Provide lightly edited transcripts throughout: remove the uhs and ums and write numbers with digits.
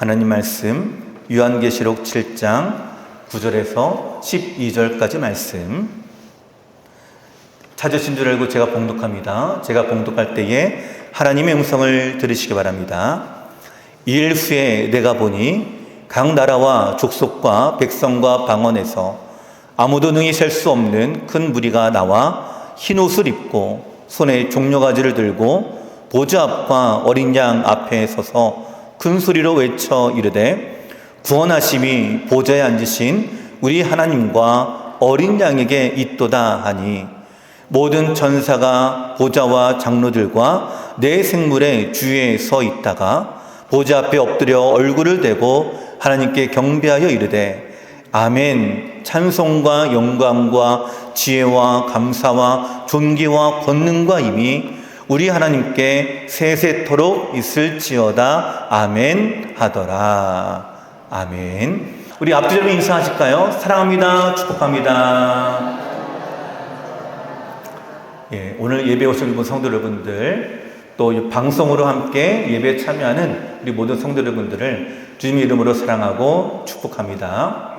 하나님 말씀 요한계시록 7장 9절에서 12절까지 말씀. 찾으신 줄 알고 제가 봉독합니다. 제가 봉독할 때에 하나님의 음성을 들으시기 바랍니다. 이일 후에 내가 보니 각 나라와 족속과 백성과 방언에서 아무도 능히 셀 수 없는 큰 무리가 나와 흰 옷을 입고 손에 종려가지를 들고 보좌 앞과 어린 양 앞에 서서 큰 소리로 외쳐 이르되 구원하심이 보좌에 앉으신 우리 하나님과 어린 양에게 있도다 하니 모든 전사가 보좌와 장로들과 네 생물의 주위에 서 있다가 보좌 앞에 엎드려 얼굴을 대고 하나님께 경배하여 이르되 아멘. 찬송과 영광과 지혜와 감사와 존귀와 권능과 힘이 우리 하나님께 세세토록 있을지어다. 아멘 하더라. 아멘. 우리 앞뒤로 인사하실까요? 사랑합니다. 축복합니다. 예, 오늘 예배 오신 성도 여러분들, 또 방송으로 함께 예배에 참여하는 우리 모든 성도 여러분들을 주님의 이름으로 사랑하고 축복합니다.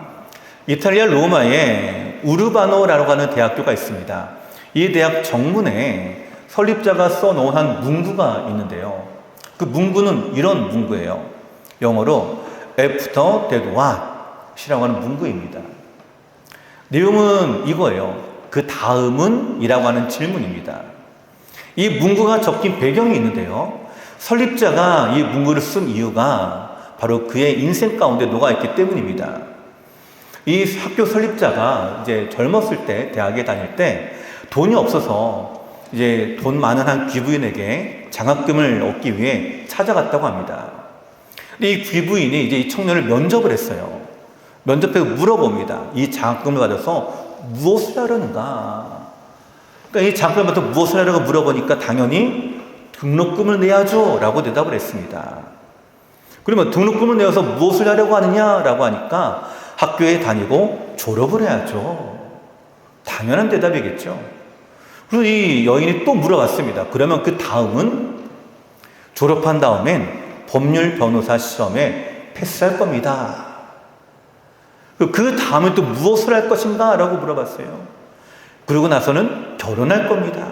이탈리아 로마에 우르바노라고 하는 대학교가 있습니다. 이 대학 정문에 설립자가 써놓은 한 문구가 있는데요. 그 문구는 이런 문구예요. 영어로 After that what? 이라고 하는 문구입니다. 내용은 이거예요. 그 다음은? 이라고 하는 질문입니다. 이 문구가 적힌 배경이 있는데요. 설립자가 이 문구를 쓴 이유가 바로 그의 인생 가운데 녹아있기 때문입니다. 이 학교 설립자가 이제 젊었을 때, 대학에 다닐 때 돈이 없어서 이제 돈 많은 한 귀부인에게 장학금을 얻기 위해 찾아갔다고 합니다. 근데 이 귀부인이 이제 이 청년을 면접을 했어요. 면접해서 물어봅니다. 이 장학금을 받아서 무엇을 하려는가? 그러니까 이 장학금을 받아서 무엇을 하려고 물어보니까 당연히 등록금을 내야죠 라고 대답을 했습니다. 그러면 등록금을 내어서 무엇을 하려고 하느냐라고 하니까 학교에 다니고 졸업을 해야죠. 당연한 대답이겠죠. 그리고 이 여인이 또 물어봤습니다. 그러면 그 다음은? 졸업한 다음엔 법률 변호사 시험에 패스할 겁니다. 그 다음에 또 무엇을 할 것인가? 라고 물어봤어요. 그러고 나서는 결혼할 겁니다.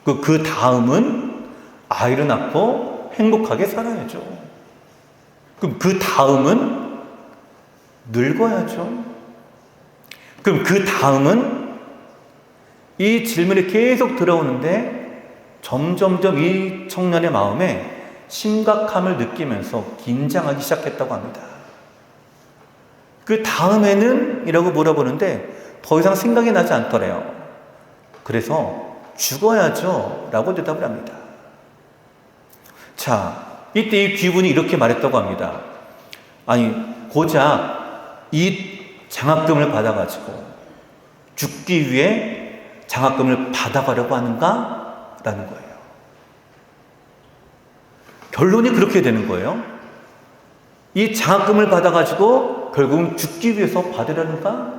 그 다음은 아이를 낳고 행복하게 살아야죠. 그럼 그 다음은 늙어야죠. 그럼 그 다음은? 이 질문이 계속 들어오는데 점점점 이 청년의 마음에 심각함을 느끼면서 긴장하기 시작했다고 합니다. 그 다음에는? 이라고 물어보는데 더 이상 생각이 나지 않더래요. 그래서 죽어야죠 라고 대답을 합니다. 자, 이때 이 귀분이 이렇게 말했다고 합니다. 아니, 고작 이 장학금을 받아가지고 죽기 위해 장학금을 받아가려고 하는가? 라는 거예요. 결론이 그렇게 되는 거예요. 이 장학금을 받아가지고 결국은 죽기 위해서 받으려는가?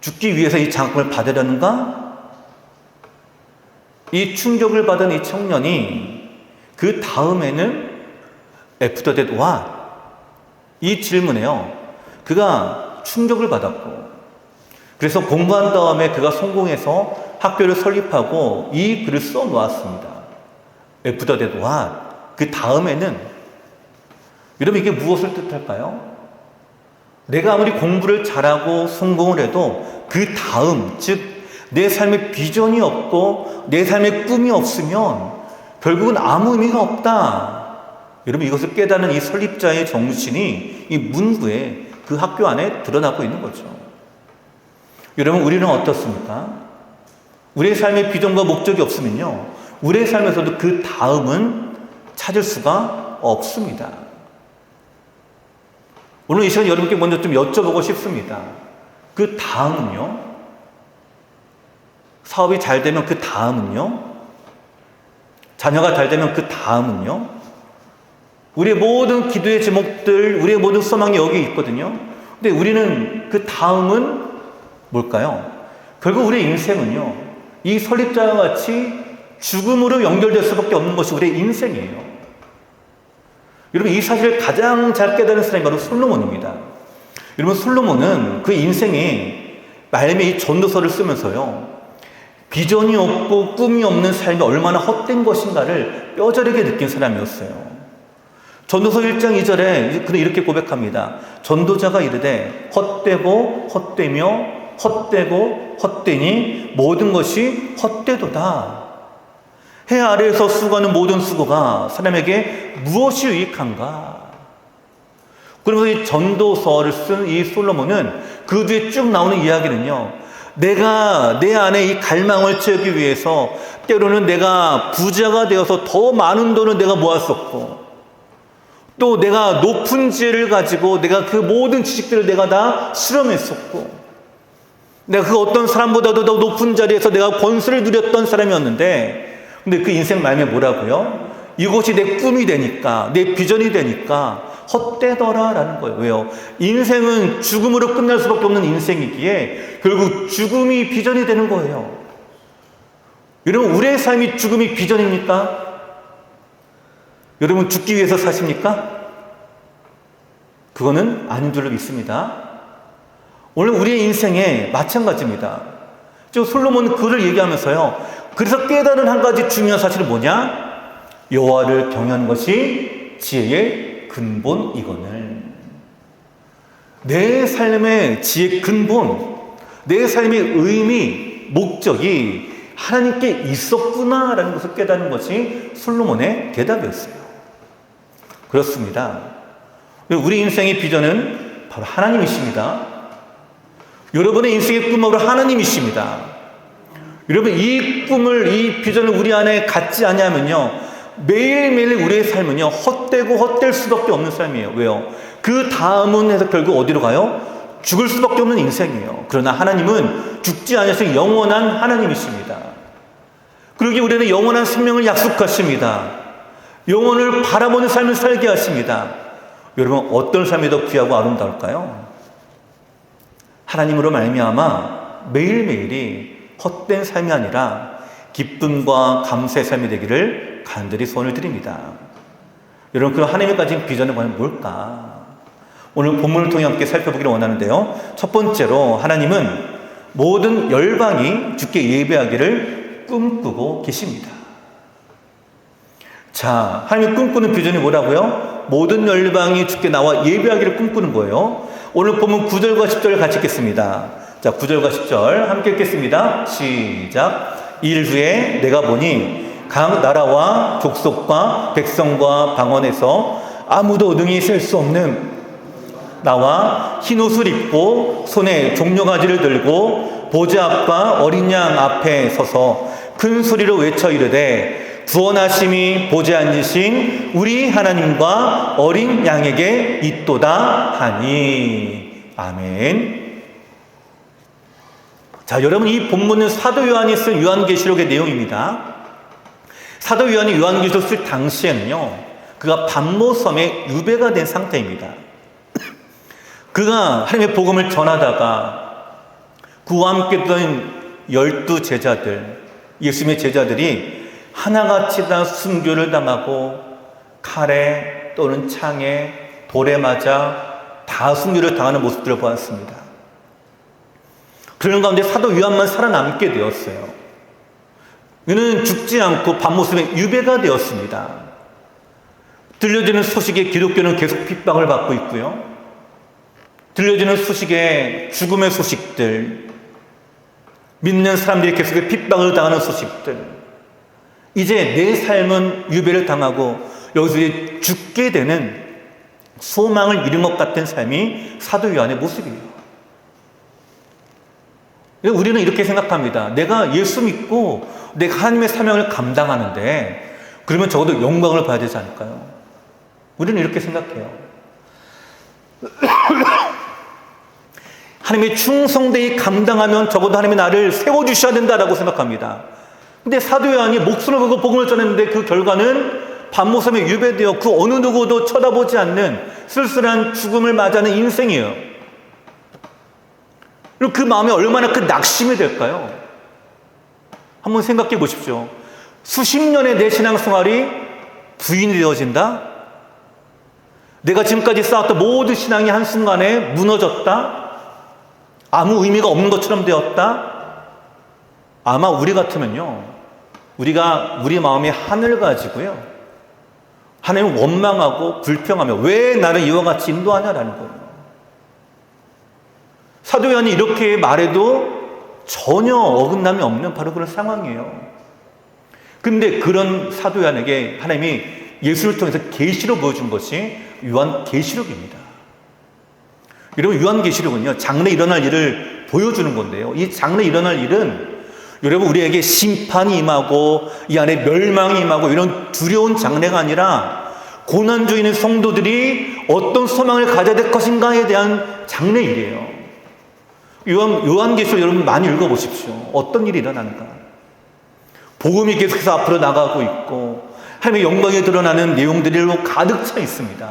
죽기 위해서 이 장학금을 받으려는가? 이 충격을 받은 이 청년이 그 다음에는 After that what? 이 질문에요. 그가 충격을 받았고 그래서 공부한 다음에 그가 성공해서 학교를 설립하고 이 글을 써 놓았습니다. After that what? 그 다음에는? 여러분 이게 무엇을 뜻할까요? 내가 아무리 공부를 잘하고 성공을 해도 그 다음, 즉 내 삶의 비전이 없고 내 삶의 꿈이 없으면 결국은 아무 의미가 없다. 여러분 이것을 깨닫는 이 설립자의 정신이 이 문구에 그 학교 안에 드러나고 있는 거죠. 여러분 우리는 어떻습니까? 우리의 삶의 비전과 목적이 없으면요, 우리의 삶에서도 그 다음은 찾을 수가 없습니다. 오늘 이 시간 여러분께 먼저 좀 여쭤보고 싶습니다. 그 다음은요? 사업이 잘 되면 그 다음은요? 자녀가 잘 되면 그 다음은요? 우리의 모든 기도의 제목들, 우리의 모든 소망이 여기 있거든요. 근데 우리는 그 다음은 뭘까요? 결국 우리의 인생은요, 이 설립자와 같이 죽음으로 연결될 수밖에 없는 것이 우리의 인생이에요. 여러분, 이 사실을 가장 잘 깨달은 사람이 바로 솔로몬입니다. 여러분, 솔로몬은 그 인생에 말미암아 이 전도서를 쓰면서요, 비전이 없고 꿈이 없는 삶이 얼마나 헛된 것인가를 뼈저리게 느낀 사람이었어요. 전도서 1장 2절에 그는 이렇게 고백합니다. 전도자가 이르되 헛되고 헛되며 헛되고 헛되니 모든 것이 헛되도다. 해 아래에서 수고하는 모든 수고가 사람에게 무엇이 유익한가? 그러면서 이 전도서를 쓴 이 솔로몬은 그 뒤에 쭉 나오는 이야기는요, 내가 내 안에 이 갈망을 채우기 위해서 때로는 내가 부자가 되어서 더 많은 돈을 내가 모았었고, 또 내가 높은 지혜를 가지고 내가 그 모든 지식들을 내가 다 실험했었고, 내가 그 어떤 사람보다도 더 높은 자리에서 내가 권수를 누렸던 사람이었는데, 근데 그 인생 말미에 뭐라고요? 이것이 내 꿈이 되니까, 내 비전이 되니까 헛되더라라는 거예요. 왜요? 인생은 죽음으로 끝날 수밖에 없는 인생이기에 결국 죽음이 비전이 되는 거예요. 여러분, 우리의 삶이 죽음이 비전입니까? 여러분, 죽기 위해서 사십니까? 그거는 아닌 줄로 믿습니다. 오늘 우리의 인생에 마찬가지입니다. 저 솔로몬은 그를 얘기하면서요, 그래서 깨달은 한 가지 중요한 사실은 뭐냐? 여호와를 경외하는 것이 지혜의 근본이거늘. 내 삶의 지혜의 근본, 내 삶의 의미, 목적이 하나님께 있었구나라는 것을 깨닫는 것이 솔로몬의 대답이었어요. 그렇습니다. 우리 인생의 비전은 바로 하나님이십니다. 여러분의 인생의 꿈은 바로 하나님이십니다. 여러분, 이 꿈을, 이 비전을 우리 안에 갖지 않냐면요, 매일매일 우리의 삶은요, 헛되고 헛될 수밖에 없는 삶이에요. 왜요? 그 다음은 해서 결국 어디로 가요? 죽을 수밖에 없는 인생이에요. 그러나 하나님은 죽지 않으신 영원한 하나님이십니다. 그러기에 우리는 영원한 생명을 약속하십니다. 영혼을 바라보는 삶을 살게 하십니다. 여러분, 어떤 삶이 더 귀하고 아름다울까요? 하나님으로 말미암아 매일매일이 헛된 삶이 아니라 기쁨과 감사의 삶이 되기를 간절히 소원을 드립니다. 여러분, 그 하나님이 가진 비전은 뭘까? 오늘 본문을 통해 함께 살펴보기를 원하는데요, 첫 번째로 하나님은 모든 열방이 주께 예배하기를 꿈꾸고 계십니다. 자, 하나님이 꿈꾸는 비전이 뭐라고요? 모든 열방이 주께 나와 예배하기를 꿈꾸는 거예요. 오늘 본문 9절과 10절을 같이 읽겠습니다. 자, 9절과 10절 함께 읽겠습니다. 시작. 이일 후에 내가 보니 각 나라와 족속과 백성과 방언에서 아무도 능히 셀 수 없는 나와 흰 옷을 입고 손에 종려가지를 들고 보좌 앞과 어린 양 앞에 서서 큰 소리로 외쳐 이르되 구원하심이 보좌에 앉으신 우리 하나님과 어린 양에게 있도다 하니. 아멘. 자, 여러분, 이 본문은 사도 요한이 쓴 요한계시록의 내용입니다. 사도 요한이 요한계시록 쓸 당시에는요, 그가 반모섬에 유배가 된 상태입니다. 그가 하나님의 복음을 전하다가 그와 함께 있던 12 제자들, 예수님의 제자들이 하나같이 다 순교를 당하고 칼에 또는 창에 돌에 맞아 다 순교를 당하는 모습들을 보았습니다. 그런 가운데 사도 요한만 살아남게 되었어요. 그는 죽지 않고 반모섬에 유배가 되었습니다. 들려지는 소식에 기독교는 계속 핍박을 받고 있고요, 들려지는 소식에 죽음의 소식들, 믿는 사람들이 계속 핍박을 당하는 소식들, 이제 내 삶은 유배를 당하고 여기서 이제 죽게 되는 소망을 잃은 것 같은 삶이 사도 요한의 모습이에요. 우리는 이렇게 생각합니다. 내가 예수 믿고 내가 하나님의 사명을 감당하는데 그러면 적어도 영광을 봐야 되지 않을까요? 우리는 이렇게 생각해요. 하나님의 충성되이 감당하면 적어도 하나님이 나를 세워주셔야 된다라고 생각합니다. 근데 사도 요한이 목숨을 걸고 복음을 전했는데 그 결과는 반모섬에 유배되어 그 어느 누구도 쳐다보지 않는 쓸쓸한 죽음을 맞이하는 인생이에요. 그리고 그 마음에 얼마나 그 낙심이 될까요? 한번 생각해 보십시오. 수십 년의 내 신앙생활이 부인이 되어진다? 내가 지금까지 쌓았던 모든 신앙이 한순간에 무너졌다? 아무 의미가 없는 것처럼 되었다? 아마 우리 같으면요, 우리가 우리 마음에 한을 가지고요, 하나님을 원망하고 불평하며 왜 나를 이와 같이 인도하냐라는 거예요. 사도 요한이 이렇게 말해도 전혀 어긋남이 없는 바로 그런 상황이에요. 근데 그런 사도 요한에게 하나님이 예수를 통해서 계시로 보여준 것이 요한계시록입니다. 여러분, 요한계시록은요, 장래 일어날 일을 보여주는 건데요, 이 장래 일어날 일은 여러분, 우리에게 심판이 임하고 이 안에 멸망이 임하고 이런 두려운 장래가 아니라 고난 중에 있는 성도들이 어떤 소망을 가져야 될 것인가에 대한 장래일이에요. 요한계시록 여러분 많이 읽어보십시오. 어떤 일이 일어나는가. 복음이 계속해서 앞으로 나가고 있고 하나님의 영광이 드러나는 내용들로 가득 차 있습니다.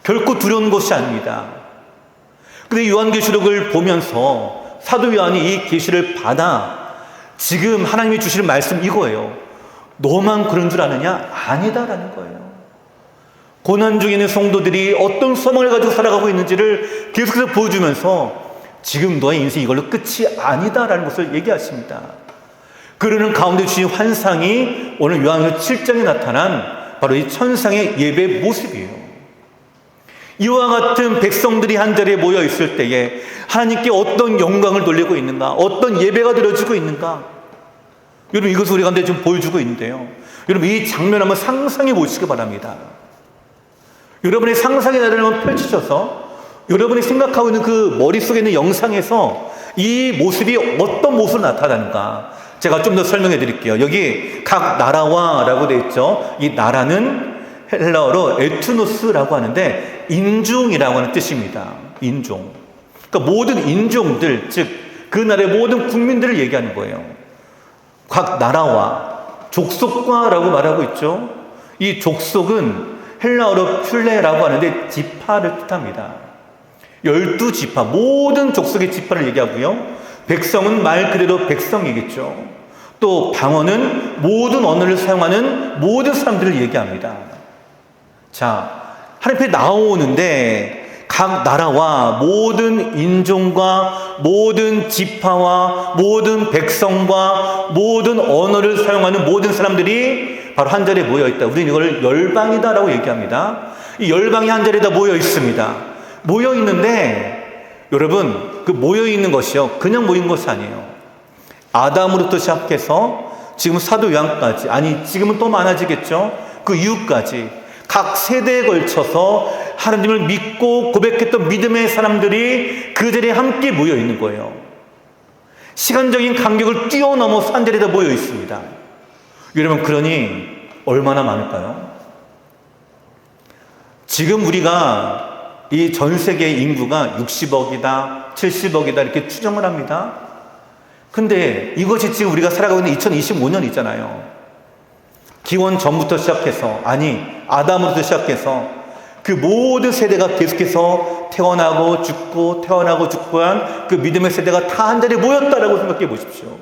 결코 두려운 것이 아닙니다. 그런데 요한계시록을 보면서 사도 요한이 이 계시를 받아 지금 하나님이 주시는 말씀 이거예요. 너만 그런 줄 아느냐? 아니다라는 거예요. 고난 중에 있는 성도들이 어떤 소망을 가지고 살아가고 있는지를 계속해서 보여주면서 지금 너의 인생이 이걸로 끝이 아니다라는 것을 얘기하십니다. 그러는 가운데 주신 환상이 오늘 요한계시록 7장에 나타난 바로 이 천상의 예배 모습이에요. 이와 같은 백성들이 한자리에 모여 있을 때에 하나님께 어떤 영광을 돌리고 있는가, 어떤 예배가 드려지고 있는가, 여러분 이것을 우리 가운데 좀 보여주고 있는데요, 여러분 이 장면 한번 상상해 보시기 바랍니다. 여러분의 상상의 나래를 한번 펼치셔서 여러분이 생각하고 있는 그 머릿속에 있는 영상에서 이 모습이 어떤 모습으로 나타나는가 제가 좀 더 설명해 드릴게요. 여기 각 나라와 라고 되어 있죠. 이 나라는 헬라어로 에트노스라고 하는데 인종이라고 하는 뜻입니다. 인종. 그러니까 모든 인종들, 즉 그 나라의 모든 국민들을 얘기하는 거예요. 각 나라와 족속과 라고 말하고 있죠. 이 족속은 헬라어로 퓰레라고 하는데 지파를 뜻합니다. 12지파, 모든 족속의 지파를 얘기하고요. 백성은 말 그대로 백성이겠죠. 또 방언은 모든 언어를 사용하는 모든 사람들을 얘기합니다. 자, 하나님 앞에 나오는데 각 나라와 모든 인종과 모든 지파와 모든 백성과 모든 언어를 사용하는 모든 사람들이 바로 한 자리에 모여 있다. 우리는 이걸 열방이다라고 얘기합니다. 이 열방이 한 자리에 다 모여 있습니다. 모여 있는데 여러분, 그 모여 있는 것이요, 그냥 모인 것이 아니에요. 아담으로부터 시작해서 지금 사도 요한까지, 아니 지금은 또 많아지겠죠. 그 이후까지 각 세대에 걸쳐서 하나님을 믿고 고백했던 믿음의 사람들이 그 자리에 함께 모여 있는 거예요. 시간적인 간격을 뛰어넘어서 한 자리에 다 모여 있습니다. 여러분, 그러니 얼마나 많을까요? 지금 우리가 이 전 세계 인구가 60억이다, 70억이다 이렇게 추정을 합니다. 근데 이것이 지금 우리가 살아가고 있는 2025년이잖아요. 기원 전부터 시작해서, 아니 아담으로부터 시작해서 그 모든 세대가 계속해서 태어나고 죽고 태어나고 죽고 한 그 믿음의 세대가 다 한 자리에 모였다라고 생각해 보십시오.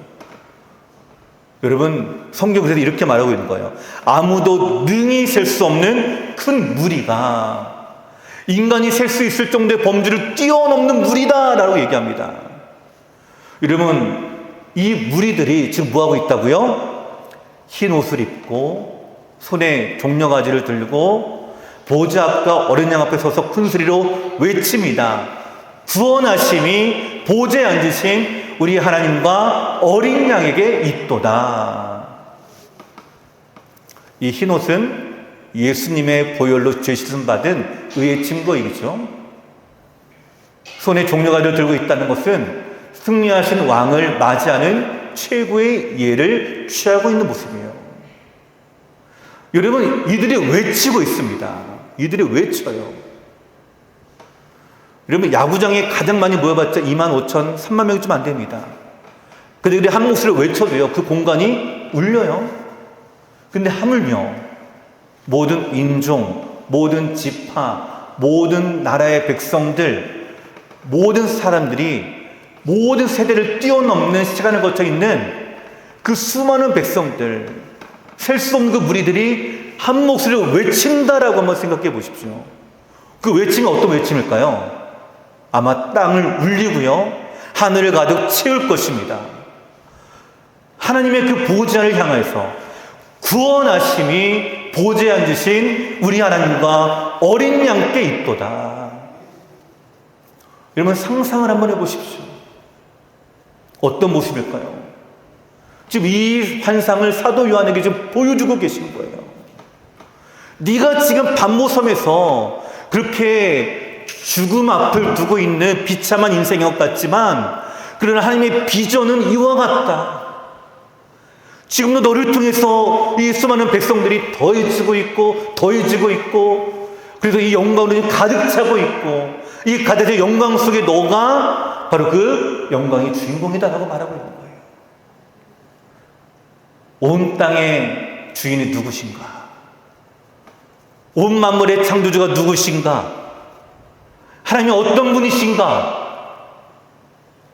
여러분, 성경에서 이렇게 말하고 있는 거예요. 아무도 능히 셀 수 없는 큰 무리가, 인간이 셀 수 있을 정도의 범주를 뛰어넘는 무리다라고 얘기합니다. 여러분, 이 무리들이 지금 뭐하고 있다고요? 흰 옷을 입고 손에 종려가지를 들고 보좌 앞과 어린 양 앞에 서서 큰 소리로 외칩니다. 구원하심이 보좌에 앉으신 우리 하나님과 어린 양에게 있도다. 이 흰 옷은 예수님의 보혈로 죄 씻음 받은 의의 증거이죠. 손에 종려가지를 들고 있다는 것은 승리하신 왕을 맞이하는 최고의 예를 취하고 있는 모습이에요. 여러분, 이들이 외치고 있습니다. 이들이 외쳐요. 여러분, 야구장에 가장 많이 모여봤자 25,000, 3만 명이 좀 안 됩니다. 근데 우리 한 목소리를 외쳐도요, 그 공간이 울려요. 근데 하물며 모든 인종, 모든 지파, 모든 나라의 백성들, 모든 사람들이 모든 세대를 뛰어넘는 시간을 거쳐 있는 그 수많은 백성들, 셀 수 없는 그 무리들이 한 목소리로 외친다라고 한번 생각해 보십시오. 그 외침이 어떤 외침일까요? 아마 땅을 울리고요, 하늘을 가득 채울 것입니다. 하나님의 그 보좌를 향해서 구원하심이 보좌에 앉으신 우리 하나님과 어린 양께 있도다. 여러분, 상상을 한번 해보십시오. 어떤 모습일까요? 지금 이 환상을 사도 요한에게 지금 보여주고 계신 거예요. 네가 지금 반모섬에서 그렇게 죽음 앞을 두고 있는 비참한 인생인 것 같지만, 그러나 하나님의 비전은 이와 같다. 지금도 너를 통해서 이 수많은 백성들이 더해지고 있고 더해지고 있고, 그래서 이 영광으로 가득 차고 있고, 이 가득한 영광 속에 너가 바로 그 영광의 주인공이다라고 말하고 있는 거예요. 온 땅의 주인이 누구신가? 온 만물의 창조주가 누구신가? 하나님이 어떤 분이신가?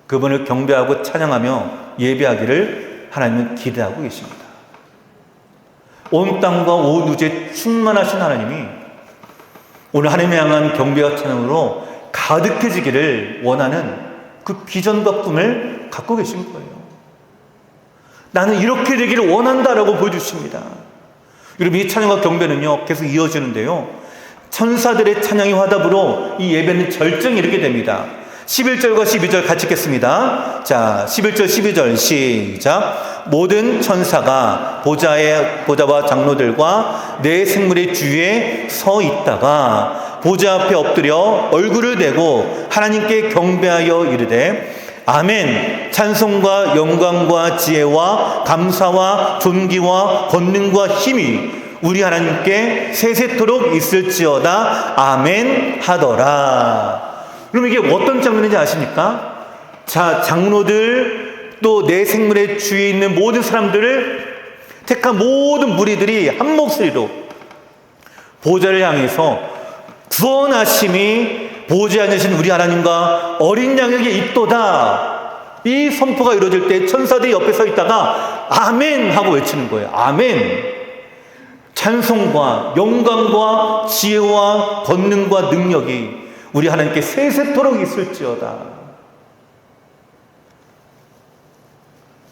그분을 경배하고 찬양하며 예배하기를 하나님은 기대하고 계십니다. 온 땅과 온 우주에 충만하신 하나님이 오늘 하나님을 향한 경배와 찬양으로 가득해지기를 원하는 그 비전과 꿈을 갖고 계신 거예요. 나는 이렇게 되기를 원한다라고 보여주십니다. 여러분, 이 찬양과 경배는요 계속 이어지는데요, 천사들의 찬양의 화답으로 이 예배는 절정에 이르게 됩니다. 11절과 12절 같이 읽겠습니다. 자, 11절 12절 시작. 모든 천사가 보좌와 장로들과 네 생물의 주위에 서 있다가 보좌 앞에 엎드려 얼굴을 대고 하나님께 경배하여 이르되 아멘. 찬송과 영광과 지혜와 감사와 존귀와 권능과 힘이 우리 하나님께 세세토록 있을지어다. 아멘 하더라. 그럼 이게 어떤 장면인지 아십니까? 자, 장로들 또 내 생물의 주위에 있는 모든 사람들을 택한 모든 무리들이 한 목소리로 보좌를 향해서 구원하심이 보좌에 앉으신 우리 하나님과 어린 양에게 있도다, 이 선포가 이루어질 때 천사들이 옆에 서 있다가 아멘 하고 외치는 거예요. 아멘. 찬송과 영광과 지혜와 권능과 능력이 우리 하나님께 세세토록 있을지어다.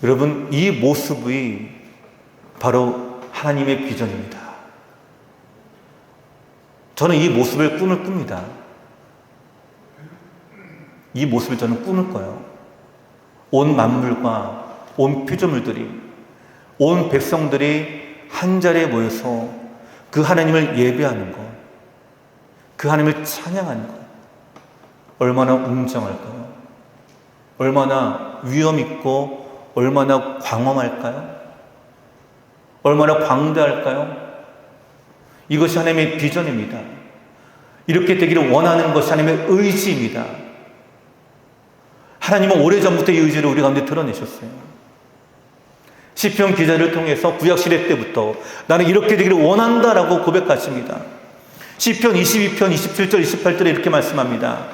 여러분, 이 모습이 바로 하나님의 비전입니다. 저는 이 모습을 꿈을 꿉니다. 이 모습을 저는 꿈을 꿔요. 온 만물과 온 피조물들이, 온 백성들이 한 자리에 모여서 그 하나님을 예배하는 것, 그 하나님을 찬양하는 것, 얼마나 웅장할까요? 얼마나 위엄있고 얼마나 광엄할까요? 얼마나 광대할까요? 이것이 하나님의 비전입니다. 이렇게 되기를 원하는 것이 하나님의 의지입니다. 하나님은 오래전부터 이 의지를 우리 가운데 드러내셨어요. 시편 기자를 통해서 구약시대 때부터 나는 이렇게 되기를 원한다라고 고백하십니다. 시편 22편 27절 28절에 이렇게 말씀합니다.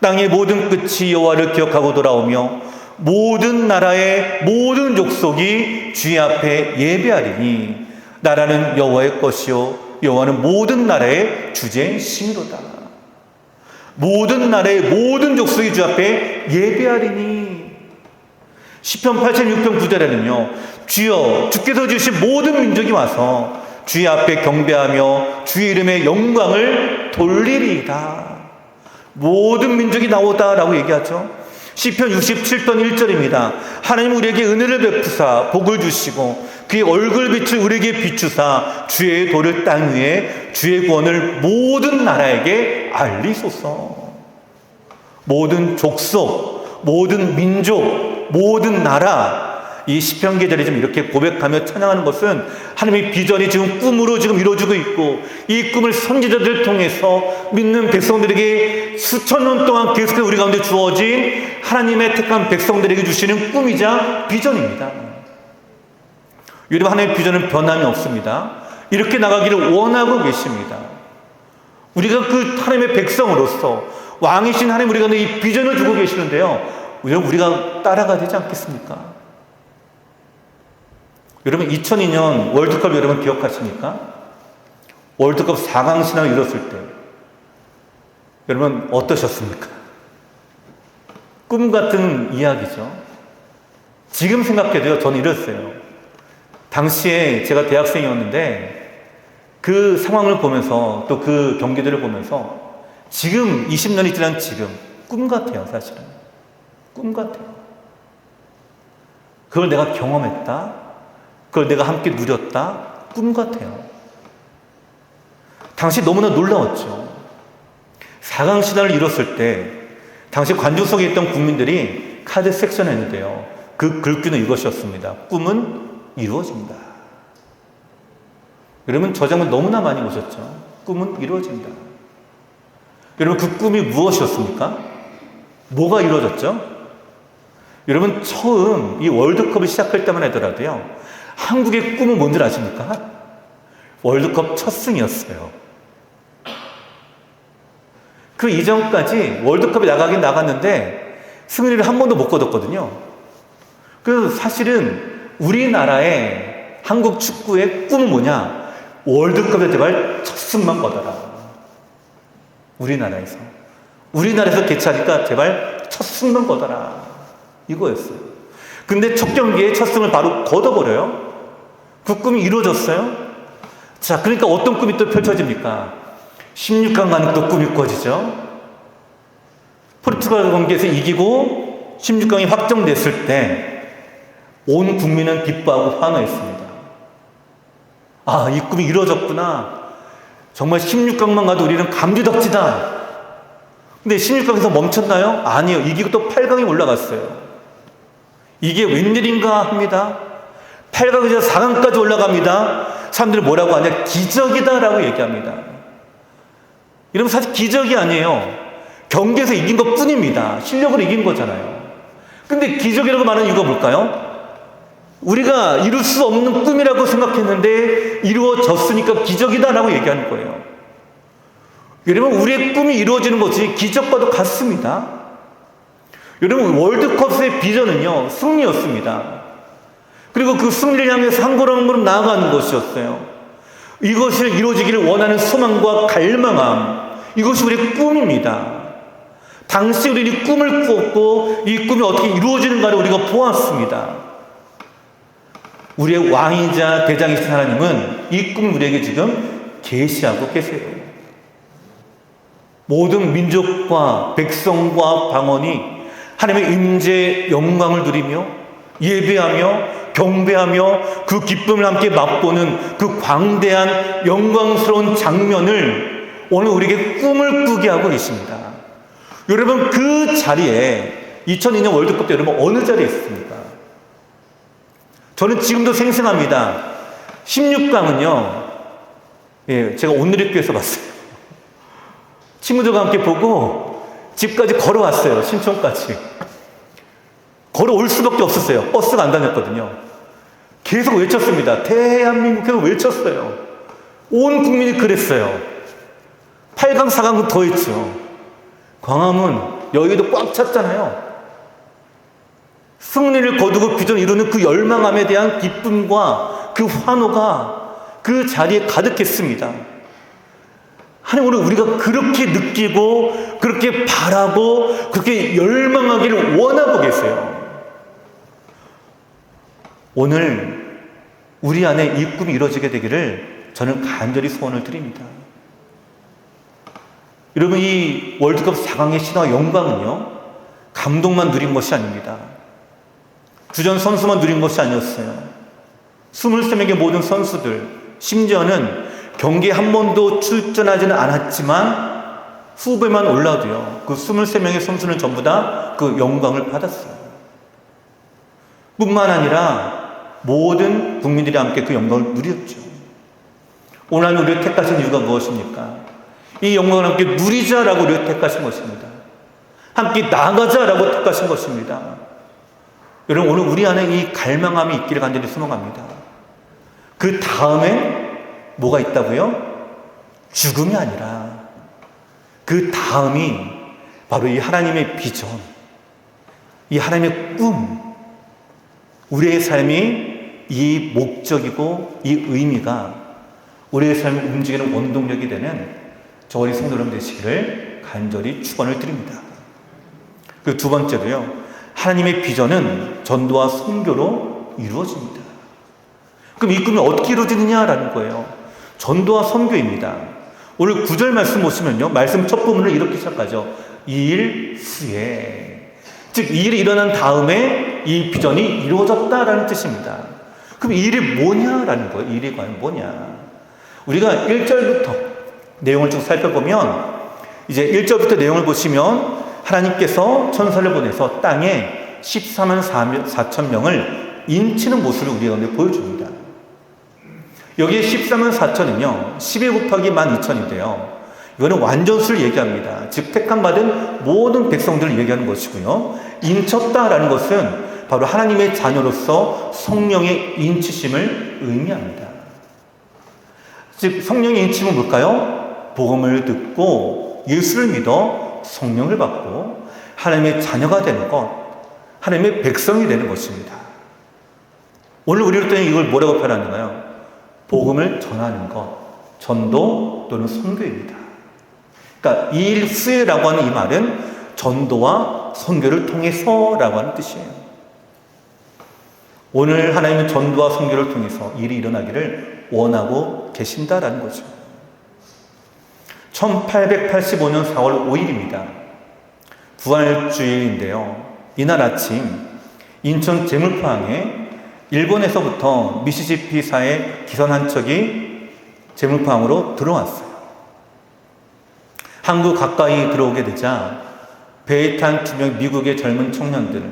땅의 모든 끝이 여호와를 기억하고 돌아오며 모든 나라의 모든 족속이 주의 앞에 예배하리니 나라는 여호와의 것이요 여호와는 모든 나라의 주제심이로다. 모든 나라의 모든 족속이 주 앞에 예배하리니. 시편 86편 9절에는요, 주여 주께서 주신 모든 민족이 와서 주의 앞에 경배하며 주의 이름의 영광을 돌리리이다. 모든 민족이 나오다라고 얘기하죠. 시편 67편 1절입니다. 하나님 우리에게 은혜를 베푸사 복을 주시고 그의 얼굴빛을 우리에게 비추사 주의 도를 땅 위에 주의 구원을 모든 나라에게 알리소서. 모든 족속, 모든 민족, 모든 나라, 이 시편 기자들이 지금 이렇게 고백하며 찬양하는 것은 하나님의 비전이 지금 꿈으로 지금 이루어지고 있고, 이 꿈을 선지자들을 통해서 믿는 백성들에게 수천 년 동안 계속해서 우리 가운데 주어진 하나님의 택한 백성들에게 주시는 꿈이자 비전입니다. 여러분, 하나님의 비전은 변함이 없습니다. 이렇게 나가기를 원하고 계십니다. 우리가 그 하나님의 백성으로서 왕이신 하나님 우리 가운데 이 비전을 주고 계시는데요, 우리가 따라가야 되지 않겠습니까? 여러분, 2002년 월드컵 여러분 기억하십니까? 월드컵 4강 신앙을 이뤘을 때 여러분 어떠셨습니까? 꿈 같은 이야기죠. 지금 생각해도요, 저는 이랬어요. 당시에 제가 대학생이었는데 그 상황을 보면서 또 그 경기들을 보면서 지금 20년이 지난 지금 꿈 같아요. 사실은 꿈 같아요. 그걸 내가 경험했다, 그걸 내가 함께 누렸다, 꿈 같아요. 당시 너무나 놀라웠죠. 4강 신화를 이뤘을 때 당시 관중석에 있던 국민들이 카드 섹션을 했는데요, 그 글귀는 이것이었습니다. 꿈은 이루어진다. 여러분 저 장면 너무나 많이 보셨죠? 꿈은 이루어진다. 여러분 그 꿈이 무엇이었습니까? 뭐가 이루어졌죠? 여러분 처음 이 월드컵을 시작할 때만 하더라도요, 한국의 꿈은 뭔지 아십니까? 월드컵 첫 승이었어요. 그 이전까지 월드컵에 나가긴 나갔는데 승리를 한 번도 못 거뒀거든요. 그래서 사실은 우리나라의 한국 축구의 꿈은 뭐냐? 월드컵에 제발 첫 승만 거둬라. 우리나라에서 개최하니까 제발 첫 승만 거둬라. 이거였어요. 근데 첫 경기에 첫 승을 바로 거둬버려요. 그 꿈이 이루어졌어요. 자, 그러니까 어떤 꿈이 또 펼쳐집니까? 16강 가는 또 꿈이 꾸어지죠. 포르투갈 경기에서 이기고 16강이 확정됐을 때 온 국민은 기뻐하고 환호했습니다. 아, 이 꿈이 이루어졌구나. 정말 16강만 가도 우리는 감지덕지다. 근데 16강에서 멈췄나요? 아니요. 이기고 또 8강에 올라갔어요. 이게 웬일인가 합니다. 8강에서 4강까지 올라갑니다. 사람들이 뭐라고 하냐? 기적이다라고 얘기합니다. 여러분 사실 기적이 아니에요. 경기에서 이긴 것 뿐입니다. 실력으로 이긴 거잖아요. 근데 기적이라고 말하는 이유가 뭘까요? 우리가 이룰 수 없는 꿈이라고 생각했는데 이루어졌으니까 기적이다라고 얘기하는 거예요. 여러분 우리의 꿈이 이루어지는 것이 기적과도 같습니다. 여러분 월드컵의 비전은요, 승리였습니다. 그리고 그 승리를 향해서 한 걸음 한 걸음 나아가는 것이었어요. 이것을 이루어지기를 원하는 소망과 갈망함, 이것이 우리의 꿈입니다. 당시 우리는 꿈을 꾸었고 이 꿈이 어떻게 이루어지는가를 우리가 보았습니다. 우리의 왕이자 대장이신 하나님은 이 꿈을 우리에게 지금 계시하고 계세요. 모든 민족과 백성과 방언이 하나님의 임재의 영광을 누리며 예배하며 경배하며 그 기쁨을 함께 맛보는 그 광대한 영광스러운 장면을 오늘 우리에게 꿈을 꾸게 하고 계십니다. 여러분 그 자리에 2002년 월드컵 때 여러분 어느 자리에 있습니까? 저는 지금도 생생합니다. 16강은요, 예, 제가 온누리교에서 봤어요. 친구들과 함께 보고 집까지 걸어왔어요. 신촌까지. 걸어올 수밖에 없었어요. 버스가 안 다녔거든요. 계속 외쳤습니다. 대한민국 계속 외쳤어요. 온 국민이 그랬어요. 8강, 4강은 더 했죠. 광화문, 여의도 꽉 찼잖아요. 승리를 거두고 비전을 이루는 그 열망함에 대한 기쁨과 그 환호가 그 자리에 가득했습니다. 하나님 오늘 우리가 그렇게 느끼고 그렇게 바라고 그렇게 열망하기를 원하고 계세요. 오늘 우리 안에 이 꿈이 이루어지게 되기를 저는 간절히 소원을 드립니다. 여러분 이 월드컵 4강의 신화와 영광은요, 감동만 누린 것이 아닙니다. 주전 선수만 누린 것이 아니었어요. 23명의 모든 선수들, 심지어는 경기에 한 번도 출전하지는 않았지만 후배만 올라도요, 그 23명의 선수는 전부 다 그 영광을 받았어요. 뿐만 아니라 모든 국민들이 함께 그 영광을 누렸죠. 오늘 우리를 택하신 이유가 무엇입니까? 이 영광을 함께 누리자라고 우리를 택하신 것입니다. 함께 나가자라고 택하신 것입니다. 여러분 오늘 우리 안에 이 갈망함이 있기를 간절히 소망합니다. 그 다음에 뭐가 있다고요? 죽음이 아니라 그 다음이 바로 이 하나님의 비전, 이 하나님의 꿈, 우리의 삶이 이 목적이고 이 의미가 우리의 삶을 움직이는 원동력이 되는 저 우리 성도 여러분 되시기를 간절히 축원을 드립니다. 그리고 두 번째로요, 하나님의 비전은 전도와 선교로 이루어집니다. 그럼 이 꿈이 어떻게 이루어지느냐라는 거예요. 전도와 선교입니다. 오늘 9절 말씀 보시면요, 말씀 첫 부분을 이렇게 시작하죠. 이 일 후에, 즉 이 일이 일어난 다음에 이 비전이 이루어졌다라는 뜻입니다. 그럼 이 일이 뭐냐라는 거예요. 이 일이 과연 뭐냐. 우리가 1절부터 내용을 쭉 살펴보면, 이제 1절부터 내용을 보시면 하나님께서 천사를 보내서 땅에 14만 4천 명을 인치는 모습을 우리 가운데 보여줍니다. 여기에 14만 4천은요 12 곱하기 12,000인데요, 이거는 완전수를 얘기합니다. 즉 택함 받은 모든 백성들을 얘기하는 것이고요, 인쳤다라는 것은 바로 하나님의 자녀로서 성령의 인치심을 의미합니다. 즉 성령의 인침은 뭘까요? 복음을 듣고 예수를 믿어 성령을 받고 하나님의 자녀가 되는 것, 하나님의 백성이 되는 것입니다. 오늘 우리로 때는 이걸 뭐라고 표현하는가요? 복음을 전하는 것, 전도 또는 선교입니다. 그러니까 이 일 후에라고 하는 이 말은 전도와 선교를 통해서라고 하는 뜻이에요. 오늘 하나님은 전도와 선교를 통해서 일이 일어나기를 원하고 계신다라는 거죠. 1885년 4월 5일입니다. 부활주일인데요, 이날 아침 인천 제물포항에 일본에서부터 미시시피사의 기선 한 척이 제물포항으로 들어왔어요. 한국 가까이 들어오게 되자 배에 탄 2명 미국의 젊은 청년들,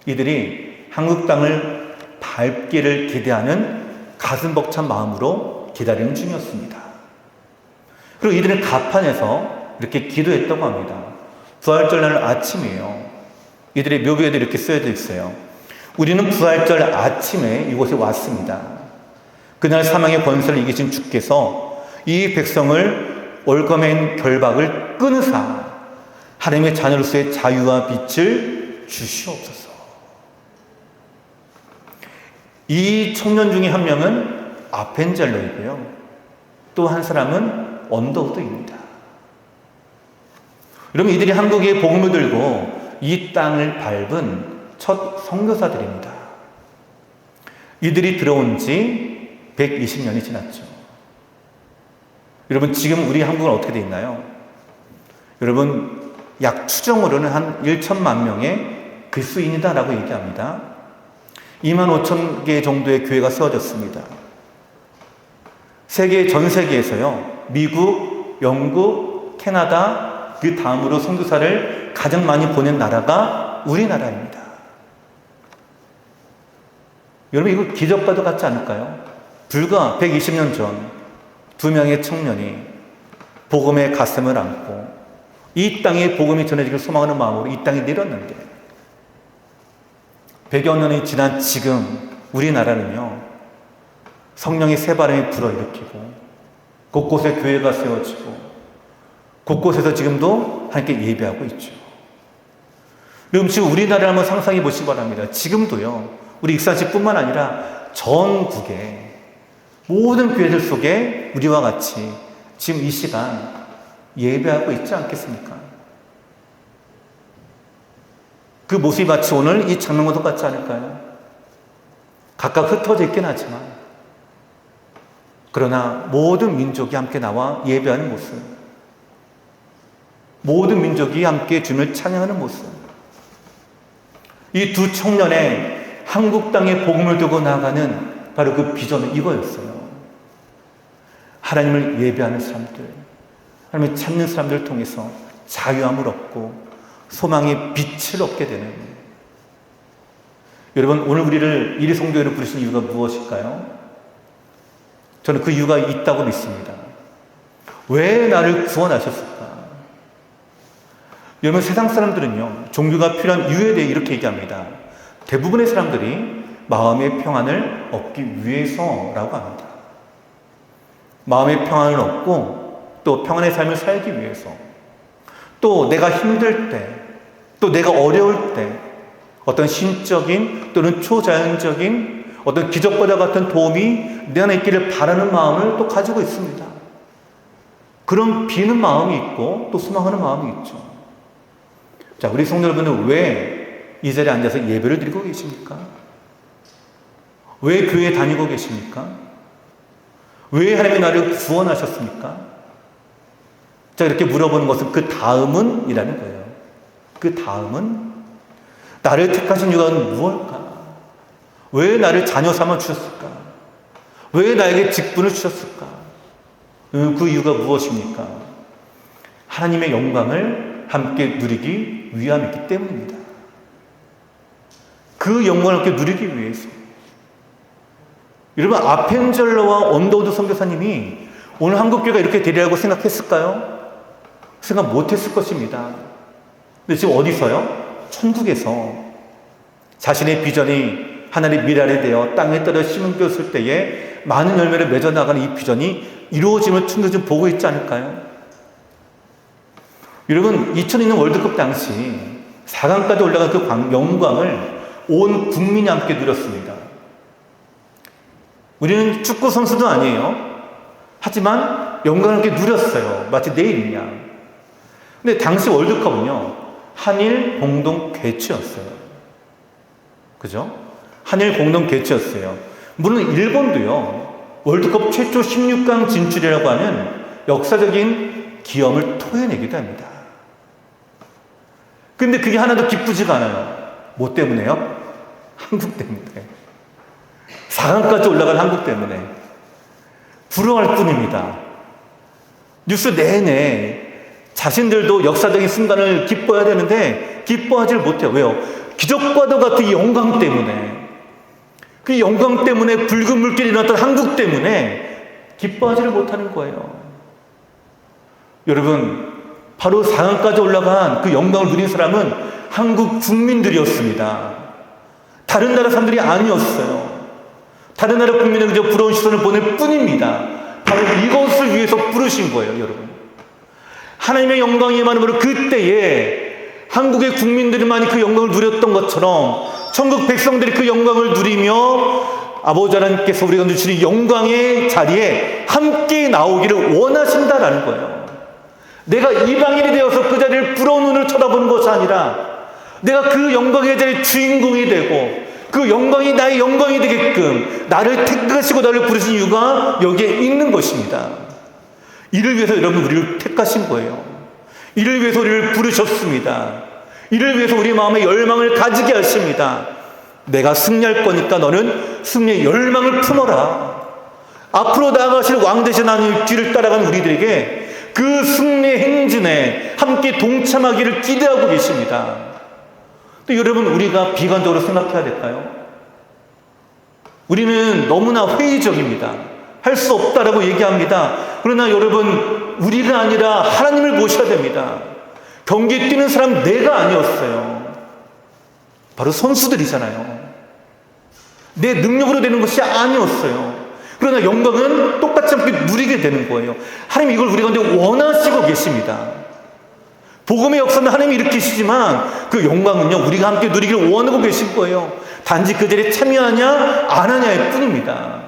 이들이 한국 땅을 밟기를 기대하는 가슴 벅찬 마음으로 기다리는 중이었습니다. 그리고 이들은 가판에서 이렇게 기도했다고 합니다. 부활절 날 아침이에요. 이들의 묘비에도 이렇게 쓰여져 있어요. 우리는 부활절 아침에 이곳에 왔습니다. 그날 사망의 권세를 이기신 주께서 이 백성을 올거맨 결박을 끊으사 하나님의 자녀로서의 자유와 빛을 주시옵소서. 이 청년 중에 한 명은 아펜젤러이고요, 또 한 사람은 언더우드입니다. 여러분, 이들이 한국의 복음을 들고 이 땅을 밟은 첫 선교사들입니다. 이들이 들어온 지 120년이 지났죠. 여러분, 지금 우리 한국은 어떻게 되어 있나요? 여러분, 약 추정으로는 한 1천만 명의 그리스도인이다라고 얘기합니다. 2만 5천 개 정도의 교회가 세워졌습니다. 전 세계에서요, 미국, 영국, 캐나다, 그 다음으로 선교사를 가장 많이 보낸 나라가 우리나라입니다. 여러분, 이거 기적과도 같지 않을까요? 불과 120년 전 2명의 청년이 복음의 가슴을 안고 이 땅에 복음이 전해지길 소망하는 마음으로 이 땅에 내렸는데, 100여 년이 지난 지금 우리나라는요, 성령의 새바람이 불어일으키고 곳곳에 교회가 세워지고 곳곳에서 지금도 하나님께 예배하고 있죠. 여러분, 지금 우리나라를 한번 상상해 보시기 바랍니다. 지금도요, 우리 익산시뿐만 아니라 전국의 모든 교회들 속에 우리와 같이 지금 이 시간 예배하고 있지 않겠습니까? 그 모습이 마치 오늘 이 장면과도 같지 않을까요? 각각 흩어져 있긴 하지만, 그러나 모든 민족이 함께 나와 예배하는 모습, 모든 민족이 함께 주님을 찬양하는 모습, 이 두 청년의 한국 땅에 복음을 두고 나아가는 바로 그 비전은 이거였어요. 하나님을 예배하는 사람들, 하나님을 찾는 사람들을 통해서 자유함을 얻고 소망의 빛을 얻게 되는. 여러분, 오늘 우리를 이리송교회로 부르신 이유가 무엇일까요? 저는 그 이유가 있다고 믿습니다. 왜 나를 구원하셨을까? 여러분, 세상 사람들은요, 종교가 필요한 이유에 대해 이렇게 얘기합니다. 대부분의 사람들이 마음의 평안을 얻기 위해서라고 합니다. 마음의 평안을 얻고 또 평안의 삶을 살기 위해서, 또 내가 힘들 때, 또 내가 어려울 때 어떤 신적인 또는 초자연적인 어떤 기적과도 같은 도움이 내 안에 있기를 바라는 마음을 또 가지고 있습니다. 그런 비는 마음이 있고 또 소망하는 마음이 있죠. 자, 우리 성도 여러분은 왜 이 자리에 앉아서 예배를 드리고 계십니까? 왜 교회에 다니고 계십니까? 왜 하나님이 나를 구원하셨습니까? 자, 이렇게 물어보는 것은 그 다음은 이라는 거예요. 그 다음은 나를 택하신 이유가 무엇일까? 왜 나를 자녀 삼아 주셨을까? 왜 나에게 직분을 주셨을까? 그 이유가 무엇입니까? 하나님의 영광을 함께 누리기 위함이기 때문입니다. 그 영광을 함께 누리기 위해서. 여러분, 아펜젤러와 언더우드 선교사님이 오늘 한국교회가 이렇게 되리라고 생각했을까요? 생각 못했을 것입니다. 근데 지금 어디서요? 천국에서 자신의 비전이 하나님의 미랄이 되어 땅에 떨어 심은 겼을 때에 많은 열매를 맺어 나가는 이 비전이 이루어짐을 충분히 좀 보고 있지 않을까요? 여러분, 2002년 월드컵 당시 4강까지 올라간 그 영광을 온 국민이 함께 누렸습니다. 우리는 축구 선수도 아니에요. 하지만 영광을 함께 누렸어요. 마치 내일이냐. 근데 당시 월드컵은요, 한일 공동 개최였어요. 그죠? 한일 공동 개최였어요. 물론 일본도요, 월드컵 최초 16강 진출이라고 하는 역사적인 기염을 토해내기도 합니다. 근데 그게 하나도 기쁘지가 않아요. 뭐 때문에요? 한국 때문에. 4강까지 올라간 한국 때문에. 부러워할 뿐입니다. 뉴스 내내 자신들도 역사적인 순간을 기뻐해야 되는데 기뻐하지를 못해요. 왜요? 기적과도 같은 이 영광 때문에, 그 영광 때문에 붉은 물결이 일어났던 한국 때문에 기뻐하지를 못하는 거예요. 여러분, 바로 4강까지 올라간 그 영광을 누린 사람은 한국 국민들이었습니다. 다른 나라 사람들이 아니었어요. 다른 나라 국민은 그저 부러운 시선을 보낼 뿐입니다. 바로 이것을 위해서 부르신 거예요, 여러분. 하나님의 영광이 임하므로 그때에 한국의 국민들만이 그 영광을 누렸던 것처럼 천국 백성들이 그 영광을 누리며 아버지 하나님께서 우리가 누리시는 영광의 자리에 함께 나오기를 원하신다라는 거예요. 내가 이방인이 되어서 그 자리를 부러운 눈으로 쳐다보는 것이 아니라 내가 그 영광의 자리의 주인공이 되고 그 영광이 나의 영광이 되게끔 나를 택하시고 나를 부르신 이유가 여기에 있는 것입니다. 이를 위해서 여러분 우리를 택하신 거예요. 이를 위해서 우리를 부르셨습니다. 이를 위해서 우리 마음에 열망을 가지게 하십니다. 내가 승리할 거니까 너는 승리의 열망을 품어라. 앞으로 나아가실 왕 되신 하나님 뒤를 따라가는 우리들에게 그 승리의 행진에 함께 동참하기를 기대하고 계십니다. 근데 여러분, 우리가 비관적으로 생각해야 될까요? 우리는 너무나 회의적입니다. 할 수 없다라고 얘기합니다. 그러나 여러분, 우리가 아니라 하나님을 모셔야 됩니다. 경기에 뛰는 사람 내가 아니었어요. 바로 선수들이잖아요. 내 능력으로 되는 것이 아니었어요. 그러나 영광은 똑같이 함께 누리게 되는 거예요. 하나님 이걸 우리 가운데 원하시고 계십니다. 복음의 역사는 하나님이 일으키시지만 그 영광은요, 우리가 함께 누리기를 원하고 계신 거예요. 단지 그 자리에 참여하냐 안 하냐의 뿐입니다.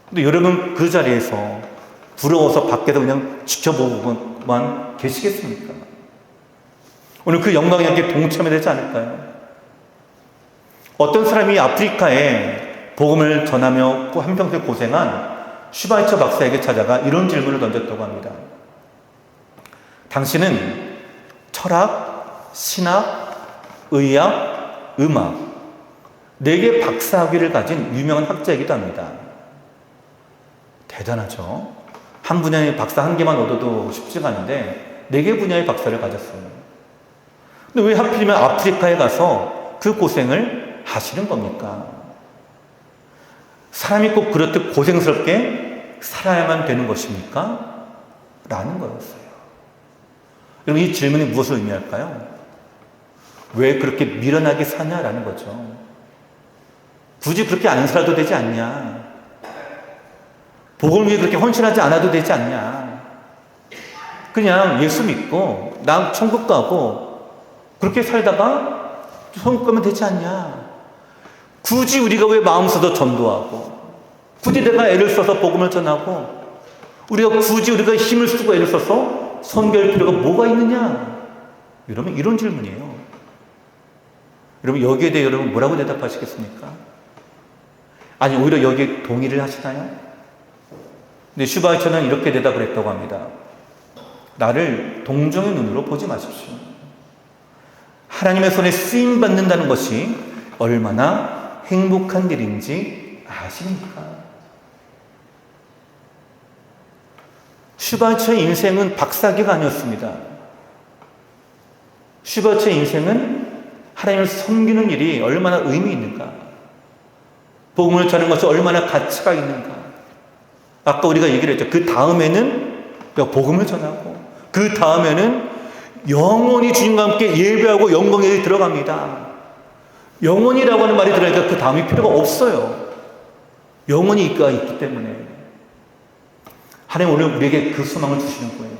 근데 여러분, 그 자리에서 부러워서 밖에서 그냥 지켜보고만 계시겠습니까? 오늘 그 영광에 함께 동참해야 되지 않을까요? 어떤 사람이 아프리카에 복음을 전하며 한평생 고생한 슈바이처 박사에게 찾아가 이런 질문을 던졌다고 합니다. 당신은 철학, 신학, 의학, 음악 4개 박사학위를 가진 유명한 학자이기도 합니다. 대단하죠? 한 분야의 박사 1개만 얻어도 쉽지가 않은데 4개 분야의 박사를 가졌어요. 근데 왜 하필이면 아프리카에 가서 그 고생을 하시는 겁니까? 사람이 꼭 그렇듯 고생스럽게 살아야만 되는 것입니까? 라는 거였어요. 여러분, 이 질문이 무엇을 의미할까요? 왜 그렇게 미련하게 사냐라는 거죠. 굳이 그렇게 안 살아도 되지 않냐? 복음을 위해 그렇게 헌신하지 않아도 되지 않냐? 그냥 예수 믿고 나 천국 가고 그렇게 살다가 천국 가면 되지 않냐? 굳이 우리가 왜 마음 써서 전도하고 굳이 내가 애를 써서 복음을 전하고 우리가 힘을 쓰고 애를 써서 선교할 필요가 뭐가 있느냐? 여러분, 이런 질문이에요. 여러분, 여기에 대해 여러분 뭐라고 대답하시겠습니까? 아니, 오히려 여기에 동의를 하시나요? 근데 슈바이처는 이렇게 대답을 했다고 합니다. 나를 동정의 눈으로 보지 마십시오. 하나님의 손에 쓰임 받는다는 것이 얼마나 행복한 일인지 아십니까? 슈바이처의 인생은 박사기가 아니었습니다. 슈바이처의 인생은 하나님을 섬기는 일이 얼마나 의미 있는가, 복음을 전하는 것이 얼마나 가치가 있는가. 아까 우리가 얘기를 했죠. 그 다음에는 복음을 전하고, 그 다음에는 영원히 주님과 함께 예배하고 영광에 들어갑니다. 영원이라고 하는 말이 들어가니까 그 다음이 필요가 없어요. 영원히가 있기 때문에. 하나님 오늘 우리에게 그 소망을 주시는 거예요.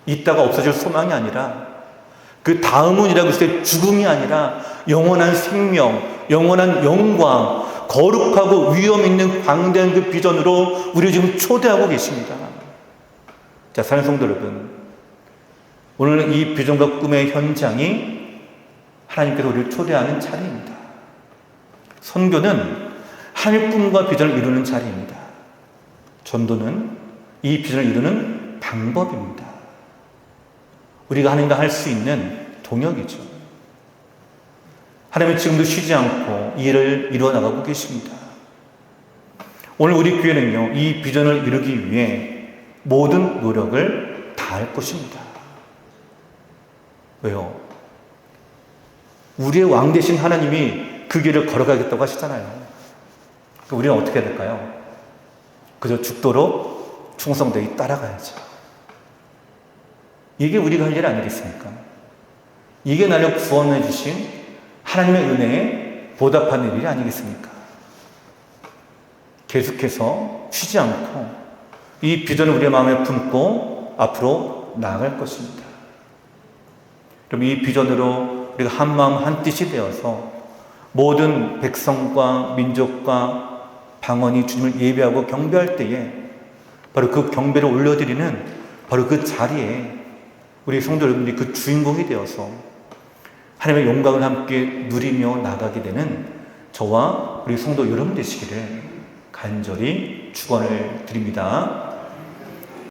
있다가 없어질 소망이 아니라, 그 다음은이라고 했을 때 죽음이 아니라 영원한 생명, 영원한 영광, 거룩하고 위험 있는 광대한 그 비전으로 우리를 지금 초대하고 계십니다. 자, 사랑하는 성도 여러분, 오늘 이 비전과 꿈의 현장이 하나님께서 우리를 초대하는 자리입니다. 선교는 하나님의 꿈과 비전을 이루는 자리입니다. 전도는 이 비전을 이루는 방법입니다. 우리가 하나님과 할 수 있는 동역이죠. 하나님은 지금도 쉬지 않고 이 일을 이루어 나가고 계십니다. 오늘 우리 교회는요, 이 비전을 이루기 위해 모든 노력을 다할 것입니다. 왜요? 우리의 왕 되신 하나님이 그 길을 걸어가겠다고 하시잖아요. 그럼 우리는 어떻게 해야 될까요? 그저 죽도록 충성되게 따라가야죠. 이게 우리가 할 일 아니겠습니까? 이게 나를 구원해 주신 하나님의 은혜에 보답하는 일이 아니겠습니까? 계속해서 쉬지 않고 이 비전을 우리의 마음에 품고 앞으로 나아갈 것입니다. 그럼 이 비전으로 우리가 한 마음 한 뜻이 되어서 모든 백성과 민족과 방언이 주님을 예배하고 경배할 때에 바로 그 경배를 올려드리는 바로 그 자리에 우리 성도 여러분들이 그 주인공이 되어서 하나님의 영광을 함께 누리며 나가게 되는 저와 우리 성도 여러분 되시기를 간절히 축원을 드립니다.